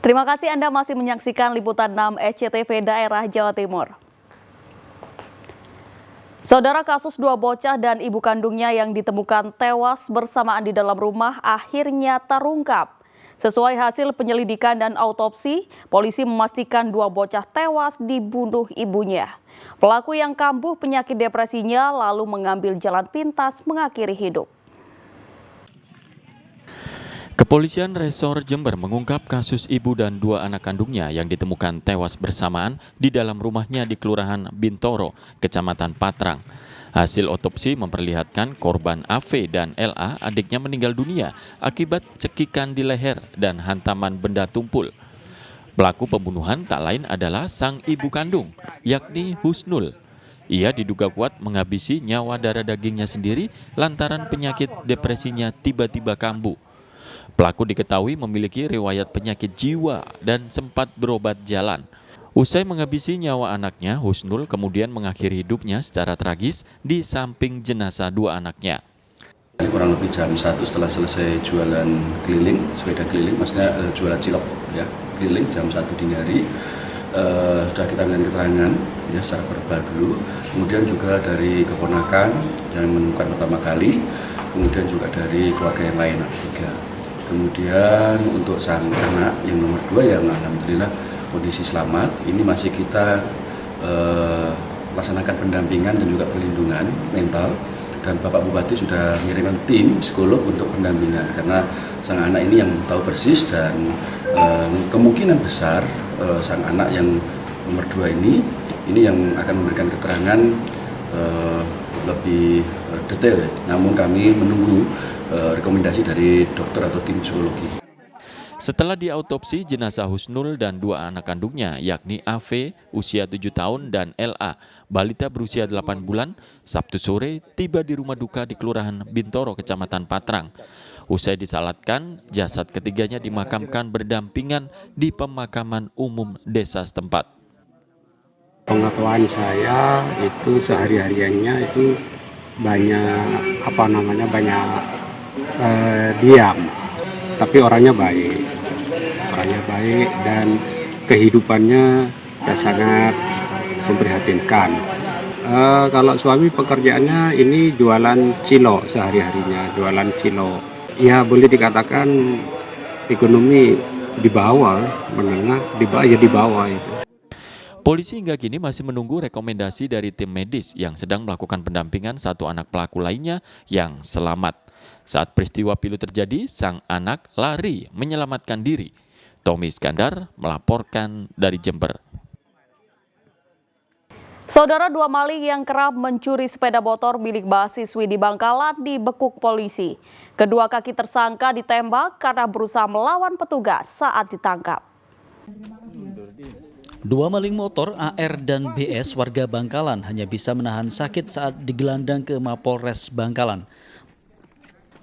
Terima kasih Anda masih menyaksikan Liputan 6 SCTV Daerah Jawa Timur. Saudara, kasus dua bocah dan ibu kandungnya yang ditemukan tewas bersamaan di dalam rumah akhirnya terungkap. Sesuai hasil penyelidikan dan autopsi, polisi memastikan dua bocah tewas dibunuh ibunya. Pelaku yang kambuh penyakit depresinya lalu mengambil jalan pintas mengakhiri hidup. Kepolisian Resor Jember mengungkap kasus ibu dan dua anak kandungnya yang ditemukan tewas bersamaan di dalam rumahnya di Kelurahan Bintoro, Kecamatan Patrang. Hasil otopsi memperlihatkan korban AV dan LA adiknya meninggal dunia akibat cekikan di leher dan hantaman benda tumpul. Pelaku pembunuhan tak lain adalah sang ibu kandung, yakni Husnul. Ia diduga kuat menghabisi nyawa darah dagingnya sendiri lantaran penyakit depresinya tiba-tiba kambuh. Pelaku diketahui memiliki riwayat penyakit jiwa dan sempat berobat jalan. Usai menghabisi nyawa anaknya, Husnul kemudian mengakhiri hidupnya secara tragis di samping jenazah dua anaknya. Kurang lebih jam 1 setelah selesai jualan keliling, sepeda keliling, maksudnya jualan cilok ya, keliling jam 1 dini hari. Sudah kita ambil keterangan ya secara verbal dulu, kemudian juga dari keponakan yang menemukan pertama kali, kemudian juga dari keluarga yang lain ada 3. Kemudian untuk sang anak yang nomor 2 yang alhamdulillah kondisi selamat, ini masih kita laksanakan pendampingan dan juga perlindungan mental, dan Bapak Bupati sudah mengirimkan tim psikolog untuk pendampingan karena sang anak ini yang tahu persis dan kemungkinan besar sang anak yang nomor 2 ini yang akan memberikan keterangan lebih detail. Namun kami menunggu rekomendasi dari dokter atau tim psikologi. Setelah diautopsi, jenazah Husnul dan dua anak kandungnya yakni AV usia 7 tahun dan LA balita berusia 8 bulan Sabtu sore tiba di rumah duka di Kelurahan Bintoro, Kecamatan Patrang. Usai disalatkan, jasad ketiganya dimakamkan berdampingan di pemakaman umum desa setempat. Pengetahuan saya itu sehari-hariannya itu banyak diam, tapi orangnya baik dan kehidupannya ya sangat memprihatinkan. Kalau suami pekerjaannya ini jualan cilok sehari-harinya, jualan cilok. Ya boleh dikatakan ekonomi di bawah, menengah di bawah itu. Polisi hingga kini masih menunggu rekomendasi dari tim medis yang sedang melakukan pendampingan satu anak pelaku lainnya yang selamat. Saat peristiwa pilu terjadi, sang anak lari menyelamatkan diri. Tommy Iskandar melaporkan dari Jember. Saudara, dua maling yang kerap mencuri sepeda motor milik mahasiswi di Bangkalan dibekuk polisi. Kedua kaki tersangka ditembak karena berusaha melawan petugas saat ditangkap. Dua maling motor AR dan BS warga Bangkalan hanya bisa menahan sakit saat digelandang ke Mapolres Bangkalan.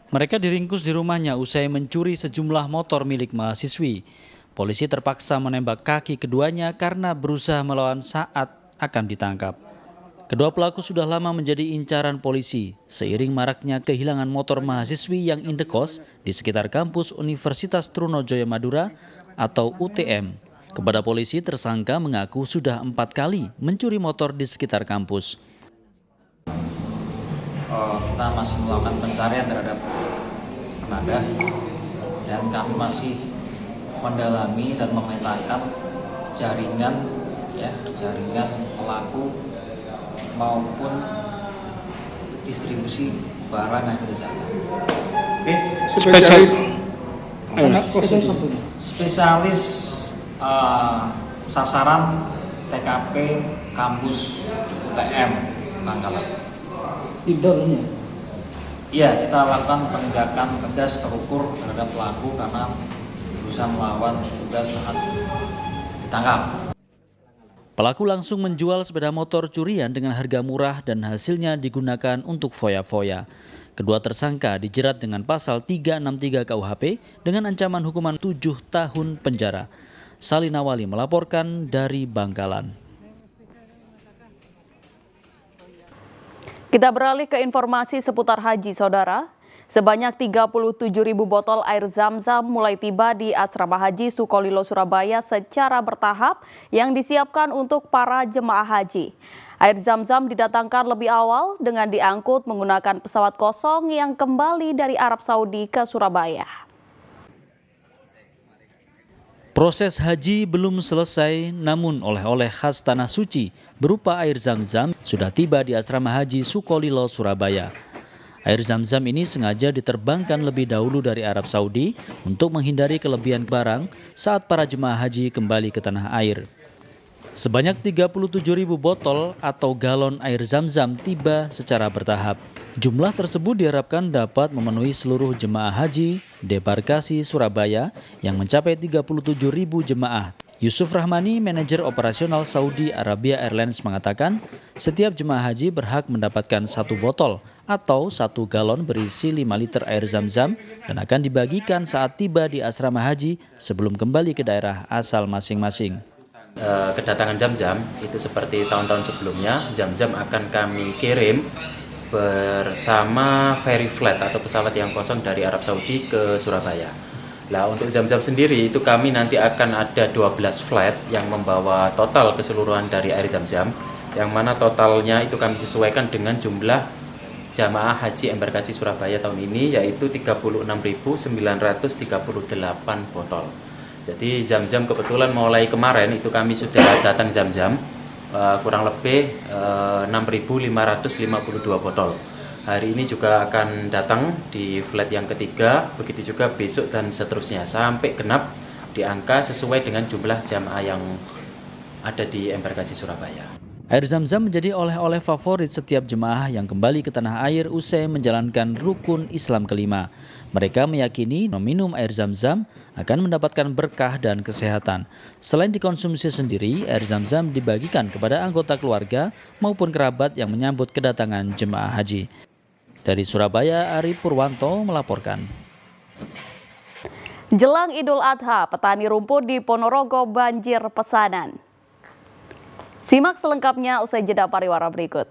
Mereka diringkus di rumahnya usai mencuri sejumlah motor milik mahasiswi. Polisi terpaksa menembak kaki keduanya karena berusaha melawan saat akan ditangkap. Kedua pelaku sudah lama menjadi incaran polisi seiring maraknya kehilangan motor mahasiswi yang indekos di sekitar kampus Universitas Trunojoyo Madura atau UTM. Kepada polisi, tersangka mengaku sudah 4 kali mencuri motor di sekitar kampus. Kita masih melakukan pencarian terhadap penadah dan kami masih mendalami dan memetakan jaringan pelaku maupun distribusi barang hasil kejahatan. Spesialis sasaran TKP kampus UTM Bangkalan. Iya, kita lakukan penindakan tegas terukur terhadap pelaku karena berusaha melawan petugas saat ditangkap. Pelaku langsung menjual sepeda motor curian dengan harga murah dan hasilnya digunakan untuk foya-foya. Kedua tersangka dijerat dengan pasal 363 KUHP dengan ancaman hukuman 7 tahun penjara. Salina Wali melaporkan dari Bangkalan. Kita beralih ke informasi seputar haji, saudara. Sebanyak 37.000 botol air Zam-Zam mulai tiba di Asrama Haji Sukolilo, Surabaya secara bertahap yang disiapkan untuk para jemaah haji. Air Zam-Zam didatangkan lebih awal dengan diangkut menggunakan pesawat kosong yang kembali dari Arab Saudi ke Surabaya. Proses haji belum selesai, namun oleh-oleh khas Tanah Suci berupa air Zam-Zam sudah tiba di Asrama Haji Sukolilo, Surabaya. Air Zam-Zam ini sengaja diterbangkan lebih dahulu dari Arab Saudi untuk menghindari kelebihan barang saat para jemaah haji kembali ke tanah air. Sebanyak 37.000 botol atau galon air Zam-Zam tiba secara bertahap. Jumlah tersebut diharapkan dapat memenuhi seluruh jemaah haji debarkasi Surabaya yang mencapai 37.000 jemaah. Yusuf Rahmani, manajer operasional Saudi Arabia Airlines mengatakan, setiap jemaah haji berhak mendapatkan 1 botol atau 1 galon berisi 5 liter air Zam-Zam dan akan dibagikan saat tiba di asrama haji sebelum kembali ke daerah asal masing-masing. Kedatangan Zam-Zam itu seperti tahun-tahun sebelumnya, Zam-Zam akan kami kirim bersama ferry flight atau pesawat yang kosong dari Arab Saudi ke Surabaya. Nah, untuk Zam-Zam sendiri itu kami nanti akan ada 12 flight yang membawa total keseluruhan dari air Zam-Zam, yang mana totalnya itu kami sesuaikan dengan jumlah jamaah haji embarkasi Surabaya tahun ini, yaitu 36.938 botol. Jadi Zam-Zam kebetulan mulai kemarin itu kami sudah datang Zam-Zam kurang lebih 6.552 botol. Hari ini juga akan datang di flight yang ketiga, begitu juga besok dan seterusnya sampai genap di angka sesuai dengan jumlah jamaah yang ada di embarkasi Surabaya. Air Zam-Zam menjadi oleh-oleh favorit setiap jemaah yang kembali ke tanah air usai menjalankan rukun Islam kelima. Mereka meyakini meminum air Zam-Zam akan mendapatkan berkah dan kesehatan. Selain dikonsumsi sendiri, air Zam-Zam dibagikan kepada anggota keluarga maupun kerabat yang menyambut kedatangan jemaah haji. Dari Surabaya, Ari Purwanto melaporkan. Jelang Idul Adha, petani rumput di Ponorogo banjir pesanan. Simak selengkapnya usai jeda pariwara berikut.